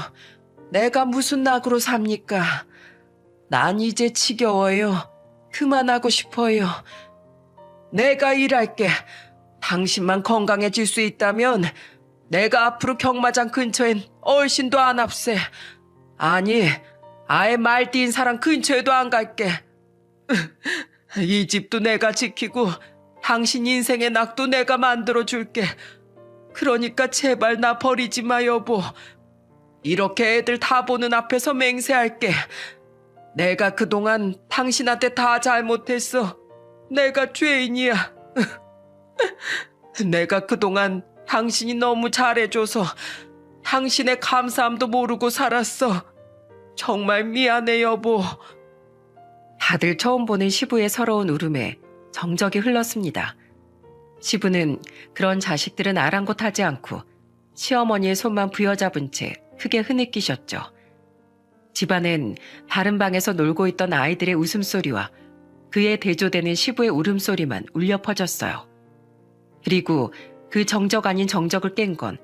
내가 무슨 낙으로 삽니까? 난 이제 지겨워요. 그만하고 싶어요. 내가 일할게. 당신만 건강해질 수 있다면 내가 앞으로 경마장 근처엔 얼씬도 안 앞세. 아니, 아예 말띠인 사람 근처에도 안 갈게. 이 집도 내가 지키고 당신 인생의 낙도 내가 만들어줄게. 그러니까 제발 나 버리지 마, 여보. 이렇게 애들 다 보는 앞에서 맹세할게. 내가 그동안 당신한테 다 잘못했어. 내가 죄인이야. 내가 그동안 당신이 너무 잘해줘서 당신의 감사함도 모르고 살았어. 정말 미안해, 여보. 다들 처음 보는 시부의 서러운 울음에 정적이 흘렀습니다. 시부는 그런 자식들은 아랑곳하지 않고 시어머니의 손만 부여잡은 채 크게 흐느끼셨죠. 집안엔 다른 방에서 놀고 있던 아이들의 웃음소리와 그에 대조되는 시부의 울음소리만 울려 퍼졌어요. 그리고 그 정적 아닌 정적을 깬 건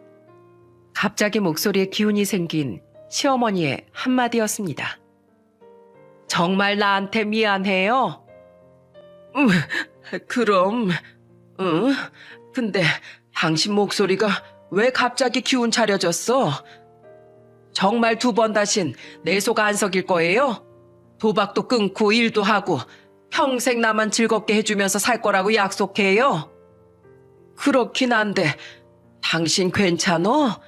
갑자기 목소리에 기운이 생긴 시어머니의 한마디였습니다. 정말 나한테 미안해요? 그럼. 근데 당신 목소리가 왜 갑자기 기운 차려졌어? 정말 2번 다신 내 속 안 썩일 거예요? 도박도 끊고 일도 하고 평생 나만 즐겁게 해주면서 살 거라고 약속해요? 그렇긴 한데 당신 괜찮어?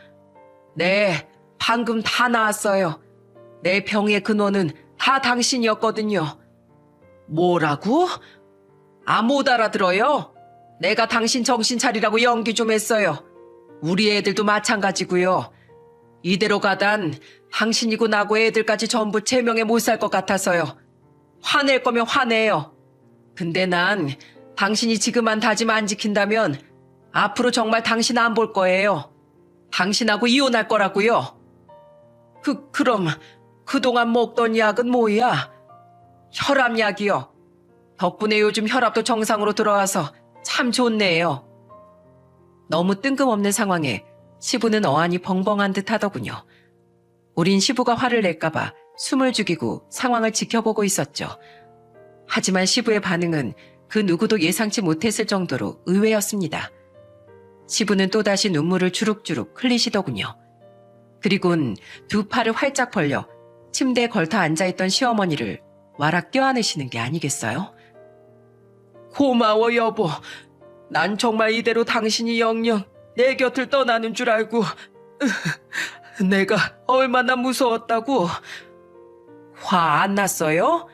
네, 방금 다 나았어요. 내 병의 근원은 다 당신이었거든요. 뭐라고? 못 알아들어요? 내가 당신 정신 차리라고 연기 좀 했어요. 우리 애들도 마찬가지고요. 이대로 가단 당신이고 나고 애들까지 전부 제 명에 못 살 것 같아서요. 화낼 거면 화내요. 근데 난 당신이 지금 한 다짐 안 지킨다면 앞으로 정말 당신 안 볼 거예요. 당신하고 이혼할 거라고요. 그럼 그동안 먹던 약은 뭐야? 혈압약이요. 덕분에 요즘 혈압도 정상으로 들어와서 참 좋네요. 너무 뜬금없는 상황에 시부는 어안이 벙벙한 듯 하더군요. 우린 시부가 화를 낼까봐 숨을 죽이고 상황을 지켜보고 있었죠. 하지만 시부의 반응은 그 누구도 예상치 못했을 정도로 의외였습니다. 시부는 또다시 눈물을 주룩주룩 흘리시더군요. 그리곤 2 팔을 활짝 벌려 침대에 걸터 앉아있던 시어머니를 와락 껴안으시는 게 아니겠어요? 고마워, 여보. 난 정말 이대로 당신이 영영 내 곁을 떠나는 줄 알고 내가 얼마나 무서웠다고. 화 안 났어요?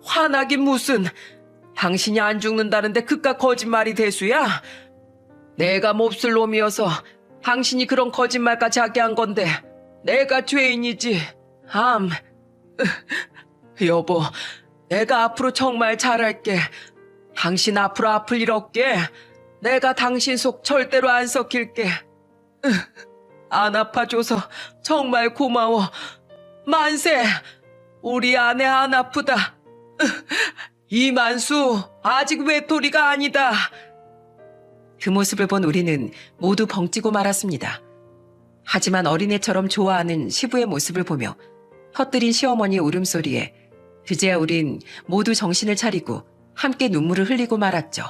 화나긴 무슨. 당신이 안 죽는다는데 그깟 거짓말이 대수야? 내가 몹쓸 놈이어서 당신이 그런 거짓말까지 하게 한 건데 내가 죄인이지. 여보, 내가 앞으로 정말 잘할게. 당신 앞으로 아플 일 없게. 내가 당신 속 절대로 안 썩힐게. 안 아파줘서 정말 고마워. 만세! 우리 아내 안 아프다. 이만수, 아직 외톨이가 아니다. 그 모습을 본 우리는 모두 벙찌고 말았습니다. 하지만 어린애처럼 좋아하는 시부의 모습을 보며 헛들인 시어머니의 울음소리에 그제야 우린 모두 정신을 차리고 함께 눈물을 흘리고 말았죠.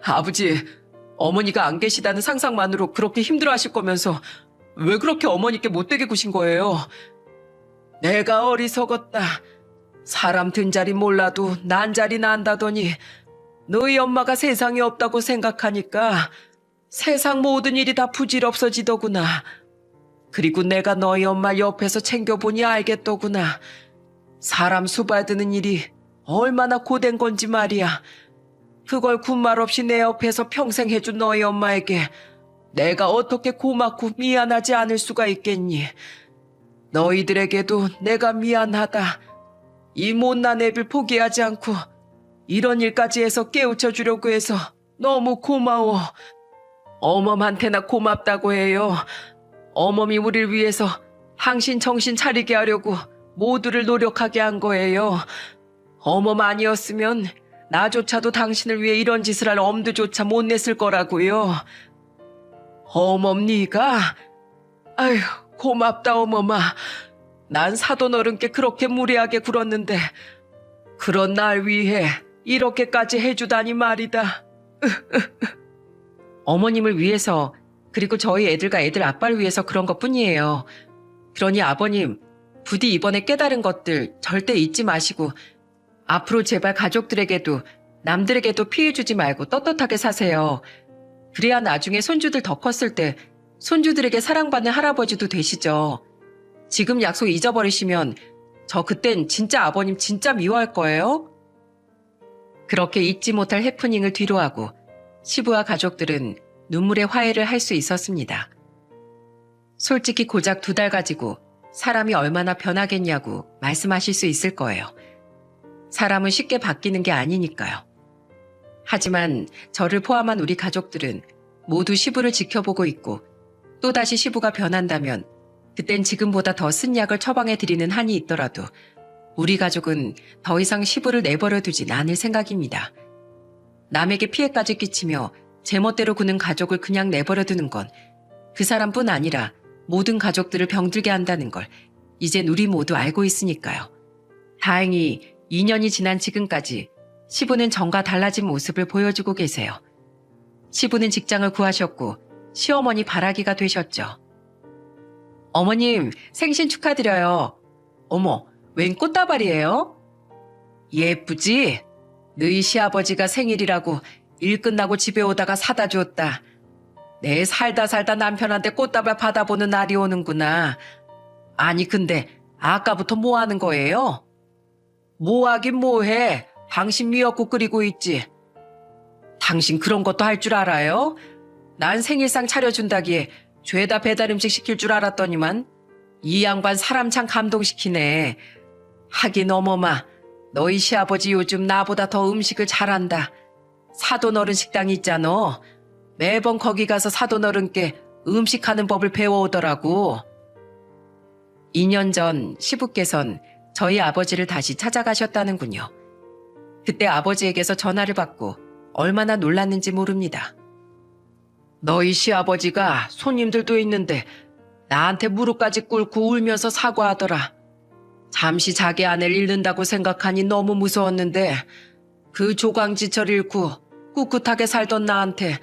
아버지, 어머니가 안 계시다는 상상만으로 그렇게 힘들어하실 거면서 왜 그렇게 어머니께 못되게 구신 거예요? 내가 어리석었다. 사람 든 자리 몰라도 난 자리 난다더니 너희 엄마가 세상에 없다고 생각하니까 세상 모든 일이 다 부질없어지더구나. 그리고 내가 너희 엄마 옆에서 챙겨보니 알겠더구나. 사람 수발드는 일이 얼마나 고된 건지 말이야. 그걸 군말 없이 내 옆에서 평생 해준 너희 엄마에게 내가 어떻게 고맙고 미안하지 않을 수가 있겠니? 너희들에게도 내가 미안하다. 이 못난 애를 포기하지 않고 이런 일까지 해서 깨우쳐 주려고 해서 너무 고마워. 어멈한테나 고맙다고 해요. 어멈이 우릴 위해서 당신 정신 차리게 하려고 모두를 노력하게 한 거예요. 어멈 아니었으면 나조차도 당신을 위해 이런 짓을 할 엄두조차 못 냈을 거라고요. 어멈 네가? 아휴, 고맙다 어머마. 난 사돈 어른께 그렇게 무례하게 굴었는데 그런 날 위해 이렇게까지 해주다니 말이다. 어머님을 위해서 그리고 저희 애들과 애들 아빠를 위해서 그런 것뿐이에요. 그러니 아버님, 부디 이번에 깨달은 것들 절대 잊지 마시고 앞으로 제발 가족들에게도 남들에게도 피해 주지 말고 떳떳하게 사세요. 그래야 나중에 손주들 더 컸을 때 손주들에게 사랑받는 할아버지도 되시죠. 지금 약속 잊어버리시면 저 그땐 진짜 아버님 진짜 미워할 거예요. 그렇게 잊지 못할 해프닝을 뒤로하고 시부와 가족들은 눈물의 화해를 할 수 있었습니다. 솔직히 고작 2달 가지고 사람이 얼마나 변하겠냐고 말씀하실 수 있을 거예요. 사람은 쉽게 바뀌는 게 아니니까요. 하지만 저를 포함한 우리 가족들은 모두 시부를 지켜보고 있고 또다시 시부가 변한다면 그땐 지금보다 더 쓴 약을 처방해 드리는 한이 있더라도 우리 가족은 더 이상 시부를 내버려 두진 않을 생각입니다. 남에게 피해까지 끼치며 제멋대로 구는 가족을 그냥 내버려 두는 건 그 사람뿐 아니라 모든 가족들을 병들게 한다는 걸 이젠 우리 모두 알고 있으니까요. 다행히 2년이 지난 지금까지 시부는 전과 달라진 모습을 보여주고 계세요. 시부는 직장을 구하셨고 시어머니 바라기가 되셨죠. 어머님, 생신 축하드려요. 어머, 웬 꽃다발이에요? 예쁘지? 너희 시아버지가 생일이라고 일 끝나고 집에 오다가 사다 줬다. 내 살다 남편한테 꽃다발 받아보는 날이 오는구나. 아니 근데 아까부터 뭐 하는 거예요? 뭐 하긴 뭐해. 당신 미역국 끓이고 있지. 당신 그런 것도 할 줄 알아요? 난 생일상 차려준다기에 죄다 배달 음식 시킬 줄 알았더니만 이 양반 사람 참 감동시키네. 하긴 어머마, 너희 시아버지 요즘 나보다 더 음식을 잘한다. 사돈 어른 식당 있잖아. 매번 거기 가서 사돈 어른께 음식하는 법을 배워오더라고. 2년 전 시부께선 저희 아버지를 다시 찾아가셨다는군요. 그때 아버지에게서 전화를 받고 얼마나 놀랐는지 모릅니다. 너희 시아버지가 손님들도 있는데 나한테 무릎까지 꿇고 울면서 사과하더라. 잠시 자기 아내를 잃는다고 생각하니 너무 무서웠는데 그 조강지철 잃고 꿋꿋하게 살던 나한테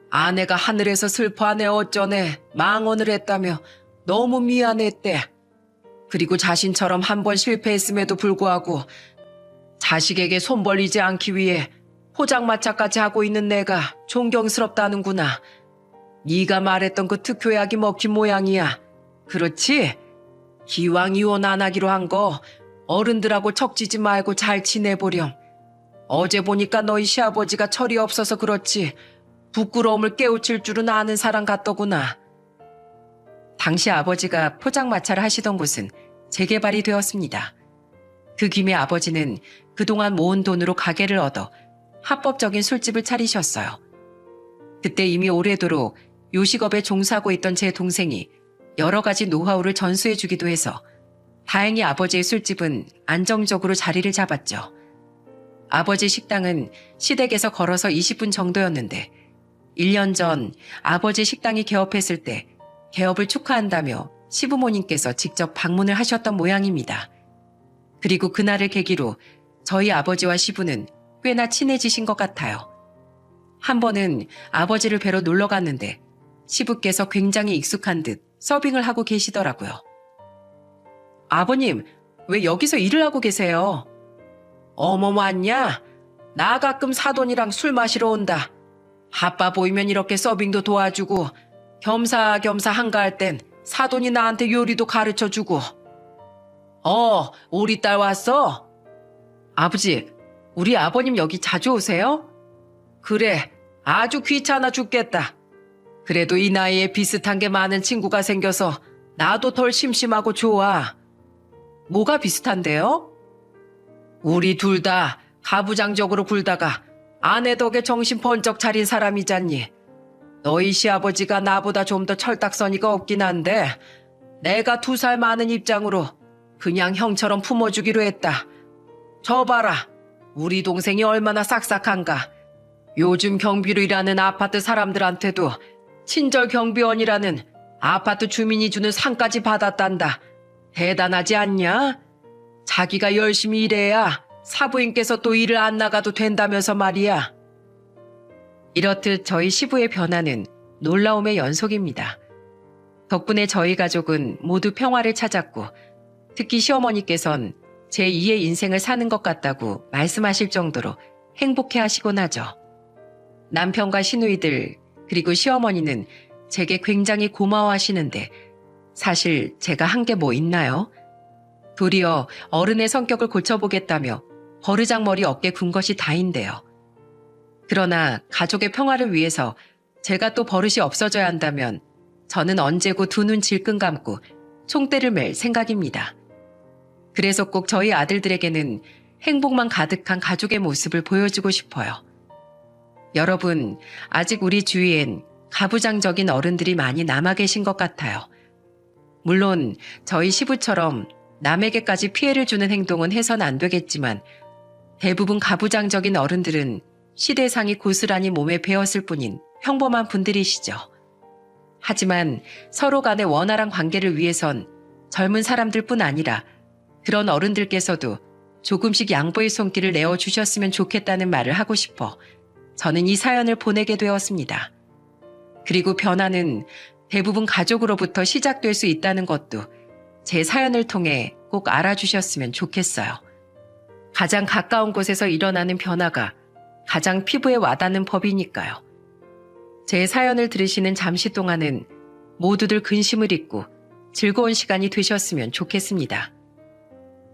아내가 하늘에서 슬퍼하네 어쩌네 망언을 했다며 너무 미안했대. 그리고 자신처럼 한 번 실패했음에도 불구하고 자식에게 손 벌리지 않기 위해 포장마차까지 하고 있는 내가 존경스럽다는구나. 네가 말했던 그 특효약이 먹힌 모양이야. 그렇지? 기왕 이혼 안 하기로 한 거 어른들하고 척지지 말고 잘 지내보렴. 어제 보니까 너희 시아버지가 철이 없어서 그렇지 부끄러움을 깨우칠 줄은 아는 사람 같더구나. 당시 아버지가 포장마차를 하시던 곳은 재개발이 되었습니다. 그 김에 아버지는 그동안 모은 돈으로 가게를 얻어 합법적인 술집을 차리셨어요. 그때 이미 오래도록 요식업에 종사하고 있던 제 동생이 여러 가지 노하우를 전수해주기도 해서 다행히 아버지의 술집은 안정적으로 자리를 잡았죠. 아버지 식당은 시댁에서 걸어서 20분 정도였는데 1년 전 아버지 식당이 개업했을 때 개업을 축하한다며 시부모님께서 직접 방문을 하셨던 모양입니다. 그리고 그날을 계기로 저희 아버지와 시부는 꽤나 친해지신 것 같아요. 한 번은 아버지를 뵈러 놀러 갔는데 시부께서 굉장히 익숙한 듯 서빙을 하고 계시더라고요. 아버님, 왜 여기서 일을 하고 계세요? 어머 왔냐? 나 가끔 사돈이랑 술 마시러 온다. 바빠 보이면 이렇게 서빙도 도와주고 겸사겸사 한가할 땐 사돈이 나한테 요리도 가르쳐주고. 우리 딸 왔어? 아버지, 우리 아버님 여기 자주 오세요? 그래, 아주 귀찮아 죽겠다. 그래도 이 나이에 비슷한 게 많은 친구가 생겨서 나도 덜 심심하고 좋아. 뭐가 비슷한데요? 우리 둘 다 가부장적으로 굴다가 아내 덕에 정신 번쩍 차린 사람이잖니. 너희 시아버지가 나보다 좀 더 철딱서니가 없긴 한데 내가 2살 많은 입장으로 그냥 형처럼 품어주기로 했다. 저 봐라, 우리 동생이 얼마나 싹싹한가. 요즘 경비로 일하는 아파트 사람들한테도 친절 경비원이라는 아파트 주민이 주는 상까지 받았단다. 대단하지 않냐? 자기가 열심히 일해야 사부인께서 또 일을 안 나가도 된다면서 말이야. 이렇듯 저희 시부의 변화는 놀라움의 연속입니다. 덕분에 저희 가족은 모두 평화를 찾았고 특히 시어머니께선 제2의 인생을 사는 것 같다고 말씀하실 정도로 행복해하시곤 하죠. 남편과 시누이들 그리고 시어머니는 제게 굉장히 고마워하시는데 사실 제가 한 게 뭐 있나요? 도리어 어른의 성격을 고쳐보겠다며 버르장머리 어깨 군 것이 다인데요. 그러나 가족의 평화를 위해서 제가 또 버릇이 없어져야 한다면 저는 언제고 2눈 질끈 감고 총대를 맬 생각입니다. 그래서 꼭 저희 아들들에게는 행복만 가득한 가족의 모습을 보여주고 싶어요. 여러분, 아직 우리 주위엔 가부장적인 어른들이 많이 남아 계신 것 같아요. 물론 저희 시부처럼 남에게까지 피해를 주는 행동은 해선 안 되겠지만 대부분 가부장적인 어른들은 시대상이 고스란히 몸에 배었을 뿐인 평범한 분들이시죠. 하지만 서로 간의 원활한 관계를 위해선 젊은 사람들뿐 아니라 그런 어른들께서도 조금씩 양보의 손길을 내어주셨으면 좋겠다는 말을 하고 싶어 저는 이 사연을 보내게 되었습니다. 그리고 변화는 대부분 가족으로부터 시작될 수 있다는 것도 제 사연을 통해 꼭 알아주셨으면 좋겠어요. 가장 가까운 곳에서 일어나는 변화가 가장 피부에 와닿는 법이니까요. 제 사연을 들으시는 잠시 동안은 모두들 근심을 잊고 즐거운 시간이 되셨으면 좋겠습니다.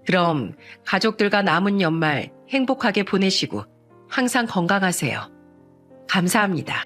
그럼 가족들과 남은 연말 행복하게 보내시고 항상 건강하세요. 감사합니다.